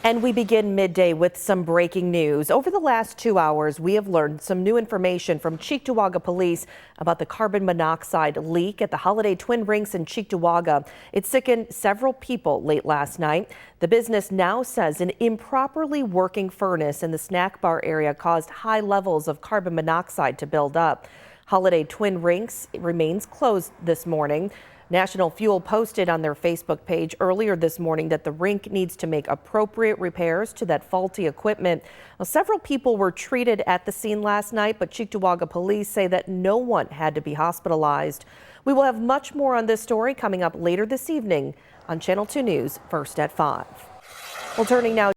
And we begin midday with some breaking news. Over the last 2 hours, we have learned some new information from Cheektowaga Police about the carbon monoxide leak at the Holiday Twin Rinks in Cheektowaga. It sickened several people late last night. The business now says an improperly working furnace in the snack bar area caused high levels of carbon monoxide to build up. Holiday Twin Rinks remains closed this morning. National Fuel posted on their Facebook page earlier this morning that the rink needs to make appropriate repairs to that faulty equipment. Well, several people were treated at the scene last night, but Cheektowaga police say that no one had to be hospitalized. We will have much more on this story coming up later this evening on Channel 2 News, first at 5. Well, turning now